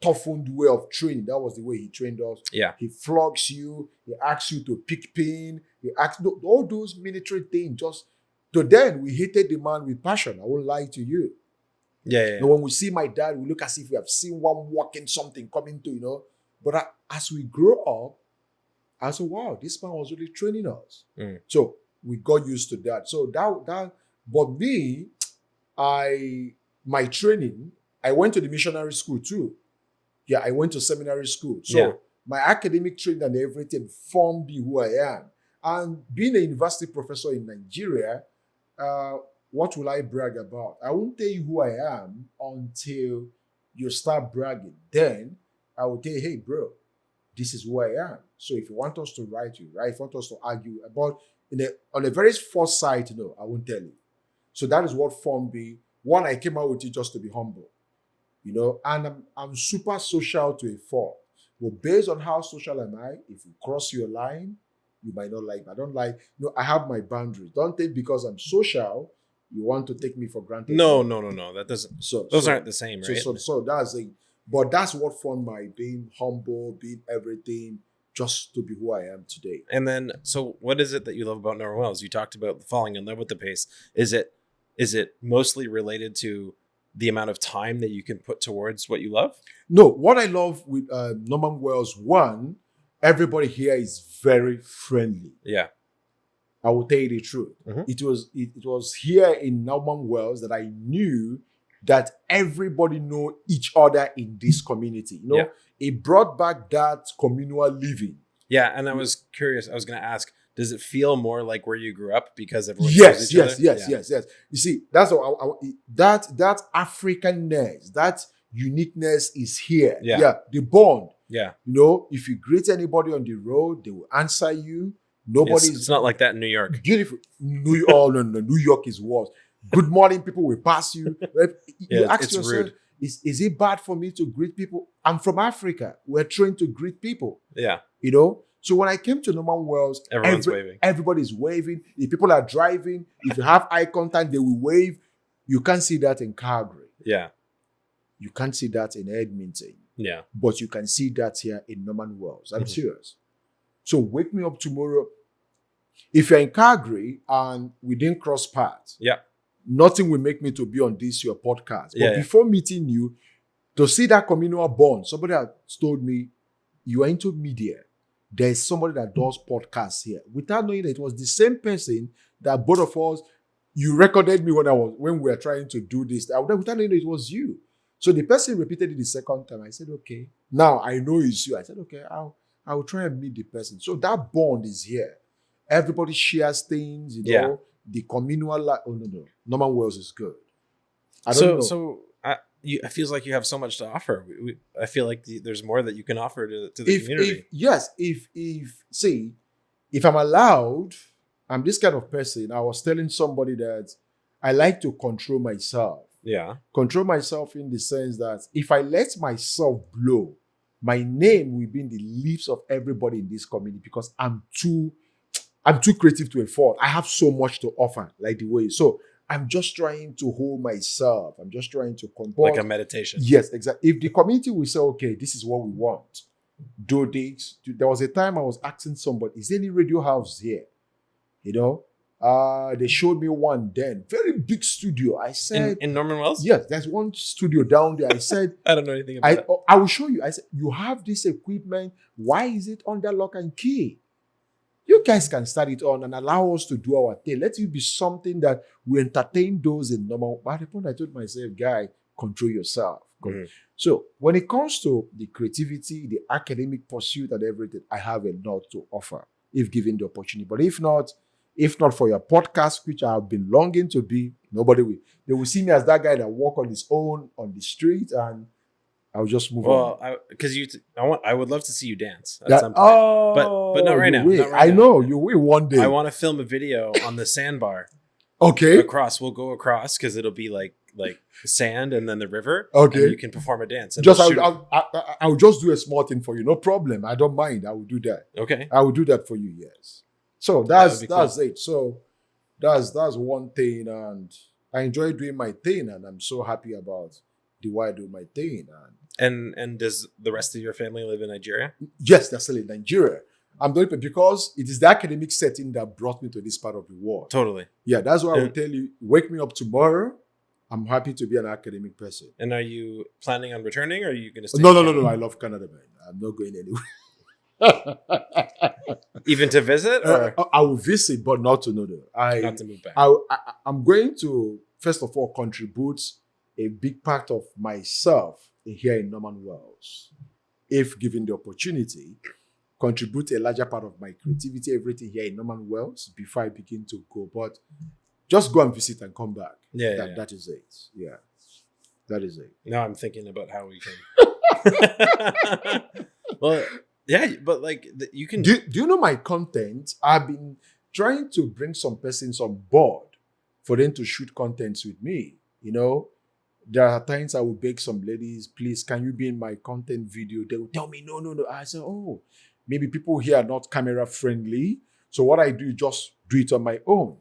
toughened way of training. That was the way he trained us. Yeah. He flogs you. He asks you to pick pin. He asks all those military things. Just to then we hated the man with passion. I won't lie to you. Yeah. When we see my dad, we look as if we have seen one walking something coming to, you know. But as we grow up, I said, wow, this man was really training us. So we got used to that. So but me, my training, I went to the missionary school too. Yeah, I went to seminary school. So my academic training and everything formed me who I am. And being a university professor in Nigeria, what will I brag about? I won't tell you who I am until you start bragging. Then I will tell you, hey, bro, this is who I am. So if you want us to write, you write. If you want us to argue about, on a very first side, no, I won't tell you. So that is what formed me. One, I came out with it just to be humble, you know, and I'm super social to a fault. But based on how social am I, if you cross your line, you might not like. I don't like, I have my boundaries. Don't think because I'm social, you want to take me for granted. No. That doesn't. Those aren't the same, right? So that's it. But that's what formed my being humble, being everything, just to be who I am today. And then, so what is it that you love about Norman Wells? You talked about falling in love with the pace. Is it mostly related to the amount of time that you can put towards what you love? No, what I love with Norman Wells, one, everybody here is very friendly. Yeah. I will tell you the truth. Mm-hmm. It was here in Norman Wells that I knew that everybody know each other in this community. You know, it brought back that communal living. Yeah, and I was curious. I was going to ask, does it feel more like where you grew up because everyone knows each other? Yes. You see, that's that Africanness, that uniqueness is here. Yeah, the bond. Yeah, you know, if you greet anybody on the road, they will answer you. It's not like that in New York. Beautiful. No, New York is worse. Good morning, people will pass you. You ask yourself, rude. Is it bad for me to greet people? I'm from Africa. We're trained to greet people. Yeah. You know? So when I came to Norman Wells, everyone's waving. Everybody's waving. If people are driving, if you have eye contact, they will wave. You can't see that in Calgary. Yeah. You can't see that in Edmonton. Yeah. But you can see that here in Norman Wells. I'm serious. So wake me up tomorrow. If you're in Calgary and we didn't cross paths, nothing will make me to be on your podcast. But before meeting you, to see that communal bond, somebody has told me, you are into media. there's somebody that does podcasts here. Without knowing that it was the same person that both of us, you recorded me when we were trying to do this. Without knowing that it was you. So the person repeated it the second time. I said, okay, now I know it's you. I said, okay, I'll try and meet the person. So that bond is here. Everybody shares things, the communal life. Oh, no. Norman Wells is good. I don't know. So it feels like you have so much to offer. I feel like there's more that you can offer to the community. If I'm allowed, I'm this kind of person. I was telling somebody that I like to control myself. Yeah. Control myself in the sense that if I let myself blow, my name will be in the lips of everybody in this community because I'm too creative to afford. I have so much to offer, like the way. So I'm just trying to hold myself. I'm just trying to compose. Like a meditation. Yes, exactly. If the community will say, okay, this is what we want, do this. There was a time I was asking somebody, is there any radio house here? They showed me one then. Very big studio. I said... In Norman Wells? Yes, there's one studio down there. I said... I don't know anything about it. I will show you. I said, you have this equipment. Why is it under lock and key? You guys can start it on and allow us to do our thing. Let it be something that we entertain those in normal. But at the point I told myself, guy, control yourself. Mm-hmm. So when it comes to the creativity, the academic pursuit and everything, I have a lot to offer if given the opportunity. But if not for your podcast, which I have been longing to be, nobody will. They will see me as that guy that walk on his own on the street and I'll just move on. Well, because I would love to see you dance at some point, but not right now. I know you will one day. I want to film a video on the sandbar. Okay. We'll go across because it'll be like sand and then the river. Okay. And you can perform a dance. I'll just do a small thing for you. No problem. I don't mind. I will do that. Okay. I will do that for you. Yes. So that's it. So that's one thing, and I enjoy doing my thing, and I'm so happy about the way I do my thing. And does the rest of your family live in Nigeria? Yes, they're still in Nigeria. I'm doing it because it is the academic setting that brought me to this part of the world. Totally. Yeah, that's why I will tell you, wake me up tomorrow. I'm happy to be an academic person. And are you planning on returning, or are you going to stay? No. I love Canada, man. I'm not going anywhere. Even to visit? Or? I will visit, but not to know not to move back. I'm going to, first of all, contribute a big part of myself here in Norman Wells. If given the opportunity, contribute a larger part of my creativity, everything here in Norman Wells before I begin to go. But just go and visit and come back. That is it. Yeah. That is it. Now I'm thinking about how we can. Well, yeah, but like you can. Do you know my content? I've been trying to bring some persons on board for them to shoot contents with me. There are times I will beg some ladies, please, can you be in my content video? They will tell me, no. I say, oh, maybe people here are not camera friendly. So what I do is just do it on my own.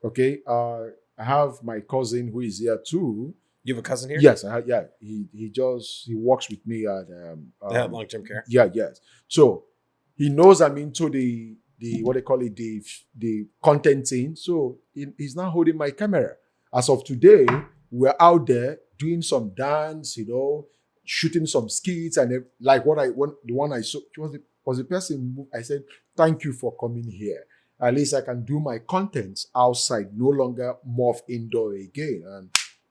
Okay. I have my cousin who is here too. You have a cousin here? Yes. He works with me at long-term care. Yeah, yes. So he knows I'm into the what they call it, the content thing. So he's now holding my camera. As of today, we're out there doing some dance, shooting some skits, and like the one I saw was the person who I said, thank you for coming here. At least I can do my content outside, no longer morph indoor again.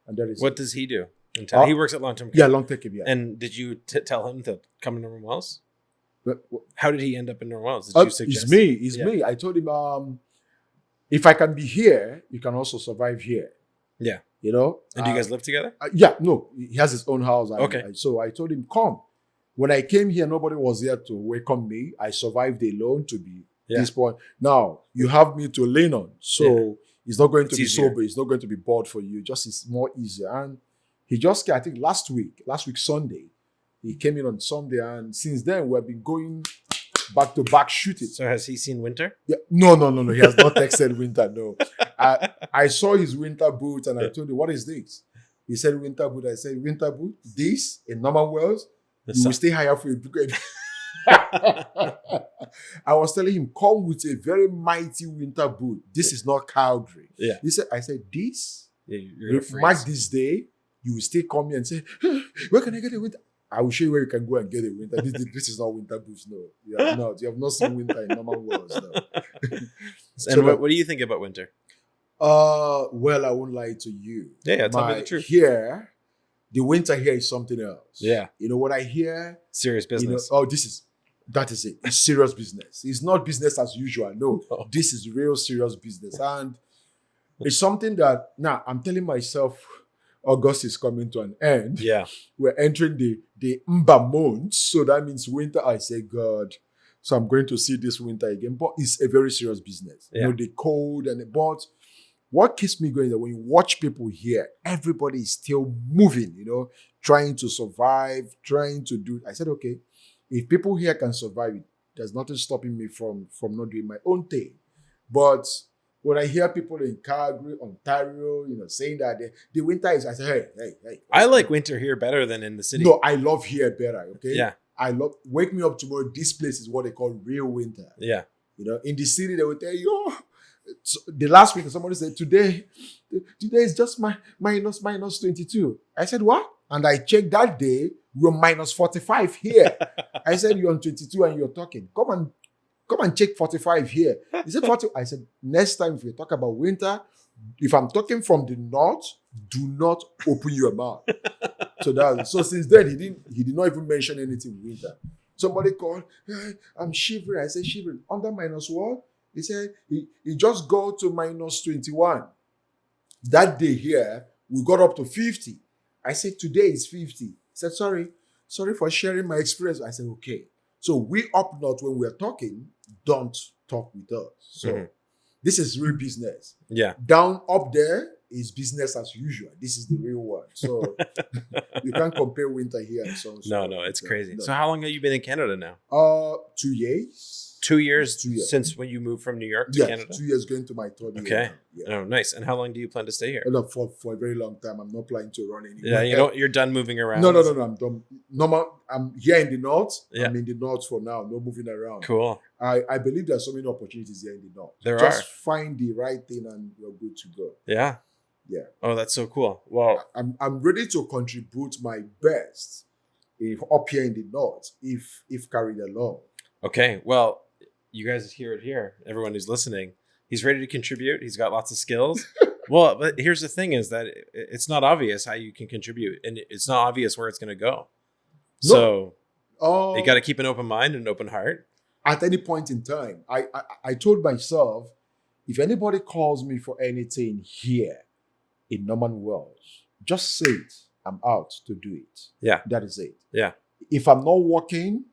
And that is what does he do? He works at long-term care. Yeah, long-term care. Yeah. And did you tell him to come to Norman Wells? How did he end up in Norman Wells? Did you suggest? It's me. I told him, if I can be here, you can also survive here. Yeah. And do you guys live together? No, he has his own house. Okay. So I told him, come. When I came here, nobody was here to welcome me. I survived alone to be this point. Now, you have me to lean on. So it's not going to be sober. It's not going to be bored for you. It's more easier. And he just came, I think last week Sunday, he came in on Sunday. And since then, we've been going back to back shooting. So has he seen winter? Yeah. No. He has not texted winter. No. I saw his winter boot and I told him, what is this? He said winter boot. I said, winter boot? This in Norman Wells? You will stay higher for a I was telling him, come with a very mighty winter boot. This is not Calgary. Yeah. I said, this? You're mark this day, you will still come here and say, where can I get a winter? I will show you where you can go and get a winter. This is not winter boots. No, you have not. You have not seen winter in normal worlds. No. And what do you think about winter? Well, I won't lie to you. Yeah, tell me the truth. Here, the winter here is something else. Yeah. You know what I hear? Serious business. That is it. It's serious business. It's not business as usual. No, Oh. This is real serious business. And it's something that now I'm telling myself August is coming to an end. Yeah. We're entering the Mba months. So that means winter. I say, God, so I'm going to see this winter again. But it's a very serious business. Yeah. You know, the cold and but what keeps me going is that when you watch people here, everybody is still moving, you know, trying to survive, trying to do. I said, okay, if people here can survive it, there's nothing stopping me from not doing my own thing. But when I hear people in Calgary, Ontario, you know, saying that the winter is, I say, hey. I like winter here better than in the city. No, I love here better, okay? Yeah. Wake me up tomorrow, this place is what they call real winter. Yeah. You know, in the city, they will tell you, oh, so the last week somebody said, today is just minus 22. I said, what? And I checked that day, we're minus 45 here. I said, you're on 22 and you're talking. Come and check 45 here. Is it 40? I said, next time if you talk about winter, if I'm talking from the north, do not open your mouth. So since then, he did not even mention anything winter. Somebody called, hey, I'm shivering. I said, shivering. Under minus what? He said, he just go to minus 21. That day here, we got up to 50. I said, today is 50. He said, sorry for sharing my experience. I said, okay. So we up north, when we're talking, don't talk with us. So This is real business. Yeah. Down up there is business as usual. This is the real one. So you can't compare winter here and so on. No, it's crazy. No. So how long have you been in Canada now? 2 years. 2 years, since when you moved from New York to Canada? 2 years going to my third year. Okay. Yeah. Oh, nice. And how long do you plan to stay here? For a very long time. I'm not planning to run Yeah, anywhere. you're done moving around. No. I'm done. I'm here in the north. Yeah. I'm in the north for now. No moving around. Cool. I believe there's so many opportunities here in the north. Just find the right thing and you're good to go. Yeah. Yeah. Oh, that's so cool. Well, I'm ready to contribute my best up here in the north if carried along. Okay. Well, you guys hear it here. Everyone who's listening, he's ready to contribute. He's got lots of skills. Well, but here's the thing is that it's not obvious how you can contribute, and it's not obvious where it's going to go. No. So you got to keep an open mind and an open heart. At any point in time, I told myself, if anybody calls me for anything here in Norman Wells, just say it. I'm out to do it. Yeah. That is it. Yeah. If I'm not working,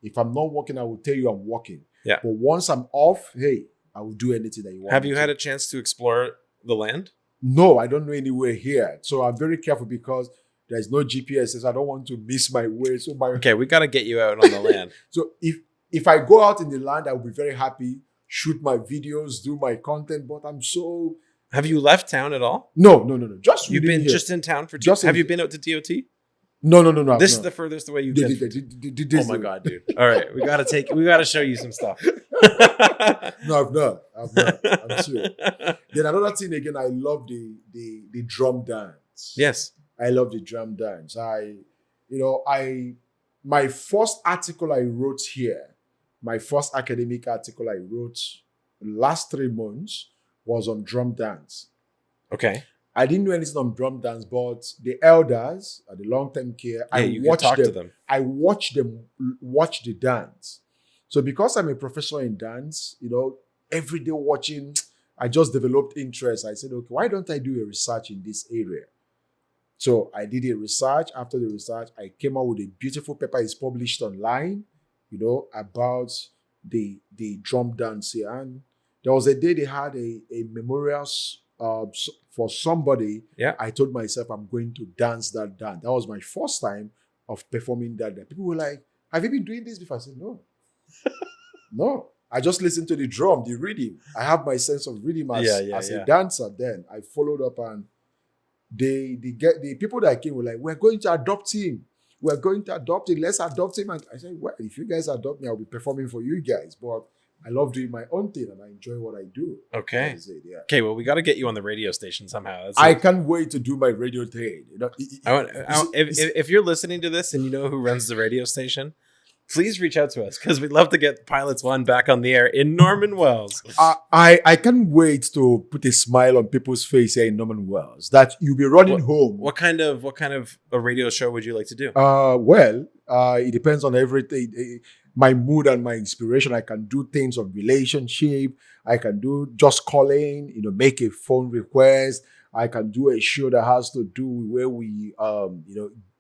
I will tell you I'm working. Yeah. But once I'm off, hey, I will do anything that you want. Have you had a chance to explore the land? No, I don't know anywhere here. So I'm very careful because there's no GPS. So I don't want to miss my way. Okay, we got to get you out on the land. So if I go out in the land, I will be very happy, shoot my videos, do my content. But I'm so... Have you left town at all? No. Just you've been here. Just in town for 2 years. Have you been out to DOT? No. This is the furthest away you've been. Oh my God, dude! All right, we gotta show you some stuff. No, I've not. I'm sure. Then another thing again, I love the drum dance. Yes, I love the drum dance. My first article I wrote here, my first academic article I wrote the last 3 months was on drum dance. Okay. I didn't know anything on drum dance, but the elders at the long-term care, I watched them watch the dance. So because I'm a professor in dance, every day watching, I just developed interest. I said, okay, why don't I do a research in this area? So I did a research. After the research, I came out with a beautiful paper. It's published online, about the drum dance here. And there was a day they had a memorial for somebody. Yeah. I told myself I'm going to dance that dance. That was my first time of performing that dance. People were like, have you been doing this before? I said, no. No. I just listened to the drum, the rhythm. I have my sense of rhythm as a dancer then. I followed up and the people that came were like, we're going to adopt him. We're going to adopt him. Let's adopt him. And I said, well, if you guys adopt me, I'll be performing for you guys. But I love doing my own thing and I enjoy what I do. Okay. That is it, yeah. Okay, well, we got to get you on the radio station somehow. I can't wait to do my radio thing. You know, if you're listening to this and you know who runs the radio station, please reach out to us because we'd love to get Pilots One back on the air in Norman Wells. I can't wait to put a smile on people's face here in Norman Wells. That you'll be running home. What kind of a radio show would you like to do? It depends on everything. My mood and my inspiration. I can do things of relationship. I can do just calling, make a phone request. I can do a show that has to do where we,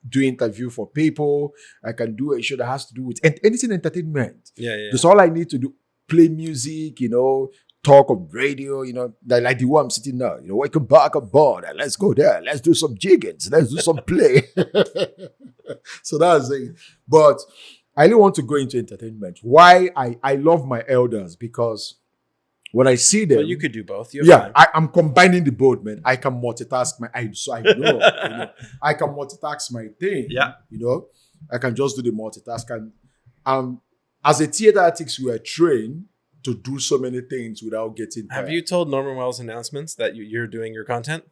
do interview for people. I can do a show that has to do with anything entertainment. Yeah. That's all I need to do. Play music, talk on radio, like the one I'm sitting now. Welcome back aboard. And let's go there. Let's do some jiggings. Let's do some play. So that's it. But I really want to go into entertainment. Why? I love my elders because when I see them, well, you could do both. I'm combining the both, man. I can multitask I can multitask my thing. Yeah, I can just do the multitask. And as a theater artist, we are trained to do so many things without getting tired. Have you told Norman Wells Announcements that you're doing your content?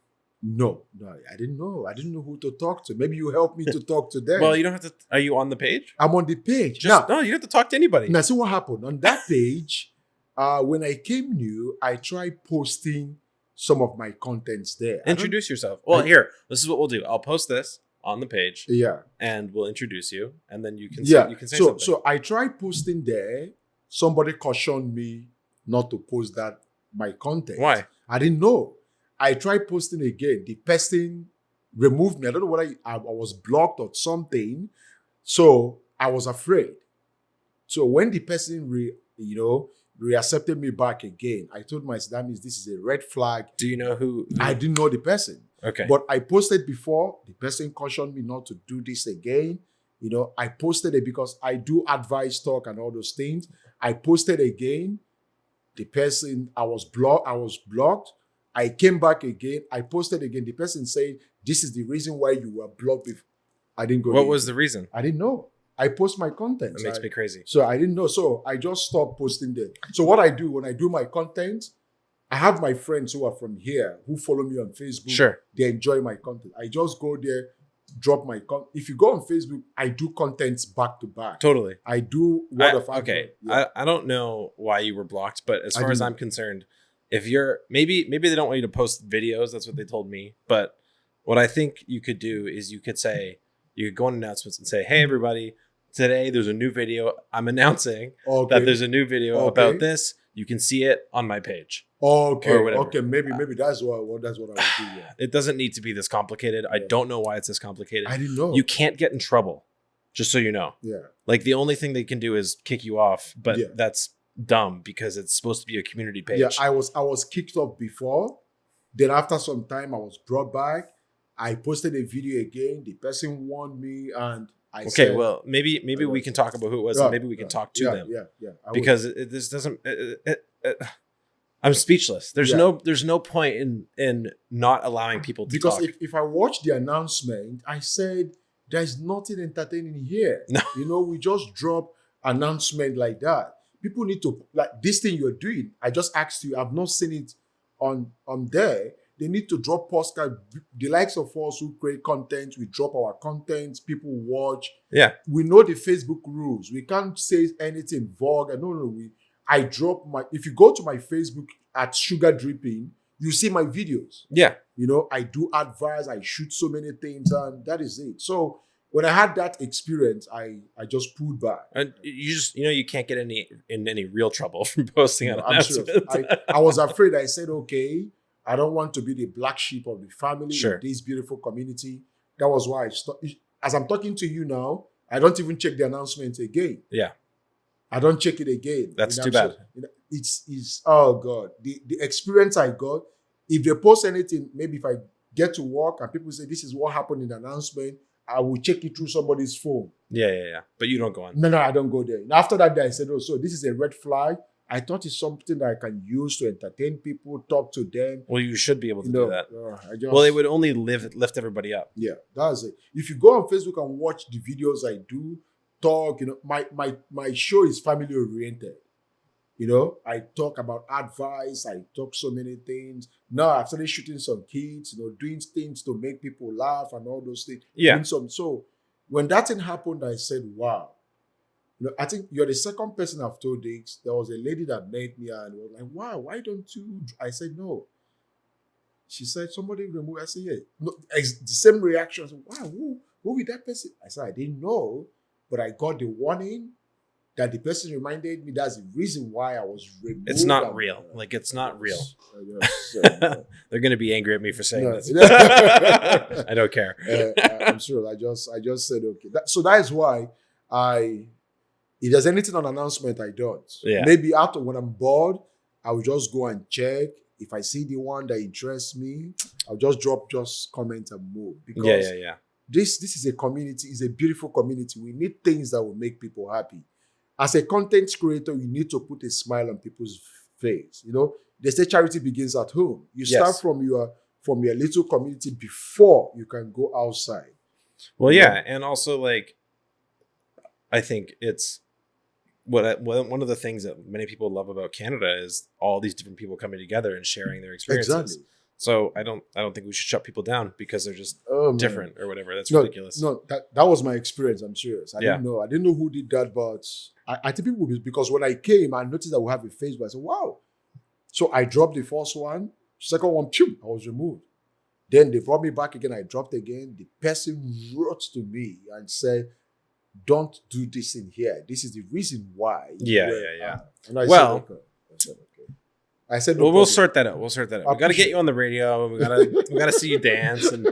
No, I didn't know. I didn't know who to talk to. Maybe you help me to talk to them. Well, you don't have to. Are you on the page? I'm on the page. You don't have to talk to anybody. Now, see what happened. On that page, when I came new, I tried posting some of my contents there. Introduce yourself. Well, here, this is what we'll do. I'll post this on the page. Yeah. And we'll introduce you. And then you can say something. So I tried posting there. Somebody cautioned me not to post my content. Why? I didn't know. I tried posting again. The person removed me. I don't know whether I was blocked or something. So I was afraid. So when the person reaccepted me back again, I told myself, that means this is a red flag. Do you know who? I didn't know the person. Okay. But I posted before. The person cautioned me not to do this again. I posted it because I do advice talk and all those things. I posted again. The person, I was blocked. I came back again. I posted again. The person said, this is the reason why you were blocked. I didn't go. What was the reason? I didn't know. I post my content. That makes me crazy. So I didn't know. So I just stopped posting there. So what I do when I do my content, I have my friends who are from here who follow me on Facebook. Sure. They enjoy my content. I just go there, drop my content. If you go on Facebook, I do contents back to back. Totally. I do word of okay. Yeah. I don't know why you were blocked, but as far as I'm concerned, if you're maybe they don't want you to post videos, that's what they told me. But what I think you could do is you could go on announcements and say, hey everybody, today there's a new video. I'm announcing that there's a new video about this. You can see it on my page. Okay, maybe that's what I would do. Yeah. It doesn't need to be this complicated. I don't know why it's this complicated. I didn't know. You can't get in trouble, just so you know. Yeah. Like the only thing they can do is kick you off, but that's dumb because it's supposed to be a community page. Yeah, I was kicked off before. Then after some time, I was brought back. I posted a video again. The person warned me, and I said, okay, well, maybe we can talk about who it was, and maybe we can talk to them. Yeah. Because this doesn't. I'm speechless. There's no point in not allowing people to talk. Because if I watch the announcement, I said there's nothing entertaining here. No. We just drop announcement like that. People need to, like this thing you're doing. I just asked you. I've not seen it on there. They need to drop postcard. The likes of us who create content, we drop our content. People watch. Yeah. We know the Facebook rules. We can't say anything vulgar. No. I drop if you go to my Facebook at Sugar Dripping, you see my videos. Yeah. I do advise, I shoot so many things, and that is it. So when I had that experience, I just pulled back. And you just, you can't get in any real trouble from posting on announcements. I was afraid. I said, okay, I don't want to be the black sheep of the family in this beautiful community. That was why as I'm talking to you now, I don't even check the announcement again. Yeah. I don't check it again. That's too bad. It's oh God. The experience I got, if they post anything, maybe if I get to work and people say this is what happened in the announcement, I will check it through somebody's phone. Yeah. But you don't go on. No, I don't go there. And after that day, I said, so this is a red flag. I thought it's something that I can use to entertain people, talk to them. Well, you should be able to do that. Well, it would only lift everybody up. Yeah, that's it. If you go on Facebook and watch the videos I do, talk, my show is family oriented. You know, I talk about advice. I talk so many things. Now I've started shooting some kids, you know, doing things to make people laugh and all those things. Yeah. Doing some. So when that thing happened, I said, wow. You know, I think you're the second person I've told this. There was a lady that met me and was like, wow, why don't you? I said, no. She said, somebody removed. I said, yeah. No, the same reaction. I said, wow, who with that person? I said, I didn't know, but I got the warning that the person reminded me that's the reason why I was removed. It's not real. Like, it's not real. They're going to be angry at me for saying this. I don't care. I'm sure. I just said, okay. So that is why if there's anything on announcement, I don't. Yeah. Maybe after when I'm bored, I will just go and check. If I see the one that interests me, I'll just comment and move. Because this is a community, it's a beautiful community. We need things that will make people happy. As a content creator, you need to put a smile on people's face. You know, they say charity begins at home. You start from your little community before you can go outside. Well, yeah, and also like, I think it's one of the things that many people love about Canada is all these different people coming together and sharing their experiences. Exactly. So I don't think we should shut people down because they're just different or whatever. That's ridiculous. No, that was my experience. I'm serious. I didn't know who did that, but I think people, because when I came, I noticed that we have a Facebook. I said, wow. So I dropped the first one, second one, I was removed. Then they brought me back again. I dropped again. The person wrote to me and said, don't do this in here. This is the reason why. Yeah. And I said, okay. I said, no, we'll sort that out. We got to get you on the radio. We got to see you dance and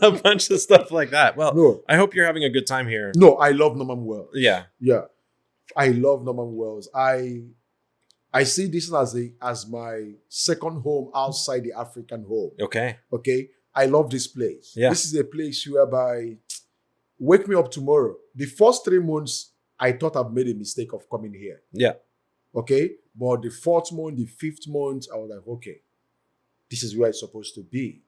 a bunch of stuff like that. Well, I hope you're having a good time here. No, I love Norman Wells. Yeah. I love Norman Wells. I see this as my second home outside the African home. Okay. I love this place. Yeah. This is a place whereby, wake me up tomorrow. The first 3 months, I thought I've made a mistake of coming here. Yeah. Okay. But the 4th month, the 5th month, I was like, okay, this is where it's supposed to be.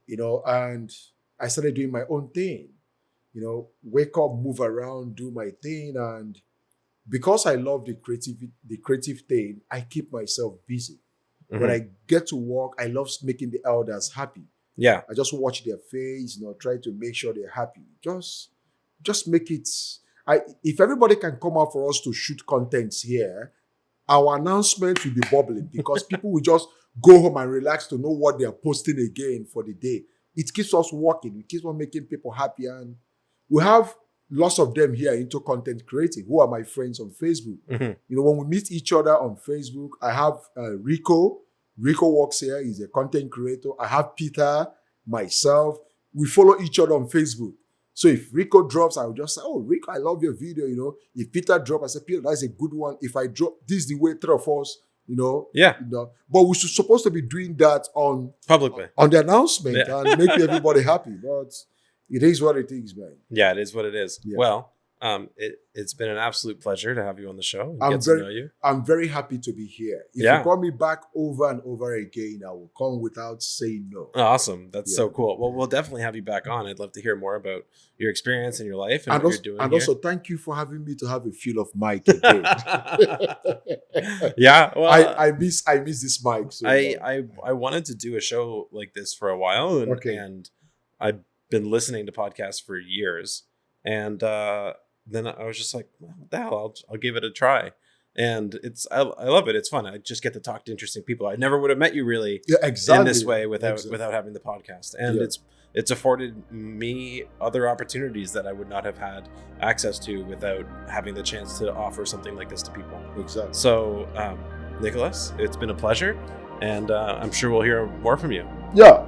You know, and I started doing my own thing. You know, wake up, move around, do my thing. And because I love the creative thing, I keep myself busy. Mm-hmm. When I get to work, I love making the elders happy. Yeah. I just watch their face, you know, try to make sure they're happy. Just make it. If everybody can come out for us to shoot contents here, our announcement will be bubbling because people will just go home and relax to know what they are posting again for the day. It keeps us working. It keeps on making people happy. And we have lots of them here into content creating who are my friends on Facebook. Mm-hmm. You know, when we meet each other on Facebook, I have Rico. Rico works here. He's a content creator. I have Peter, myself. We follow each other on Facebook. So if Rico drops, I will just say, oh, Rico, I love your video, you know. If Peter drops, I say, Peter, that's a good one. If I drop, this is the way 3 of us, you know. Yeah. You know. But we're supposed to be doing that publicly on the announcement and make everybody happy. But it is what it is, man. Yeah, it is what it is. Yeah. Well, it's been an absolute pleasure to have you on the show and get to know you. I'm very happy to be here. If you call me back over and over again, I will come without saying no. Awesome. That's so cool. Well, we'll definitely have you back on. I'd love to hear more about your experience in your life and what you're doing. And also, thank you for having me to have a feel of mic again. Yeah. Well, I miss this mic. So I wanted to do a show like this for a while, and I've been listening to podcasts for years, and then I was just like, well, what the hell? I'll give it a try. And I love it. It's fun. I just get to talk to interesting people. I never would have met you really in this way without having the podcast. And it's afforded me other opportunities that I would not have had access to without having the chance to offer something like this to people. Exactly. So, Nicolas, it's been a pleasure. And I'm sure we'll hear more from you. Yeah.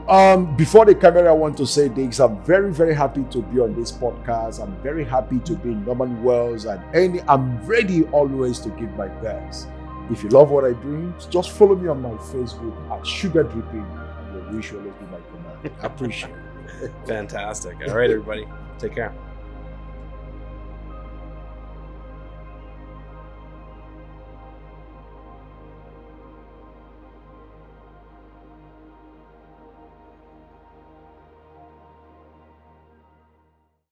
Before the camera, I want to say this. I'm very, very happy to be on this podcast. I'm very happy to be in Norman Wells, and I'm ready always to give my best. If you love what I do, just follow me on my Facebook at Sugar Dripping. Your wish will always be my command. I appreciate it. Fantastic. All right, everybody. Take care.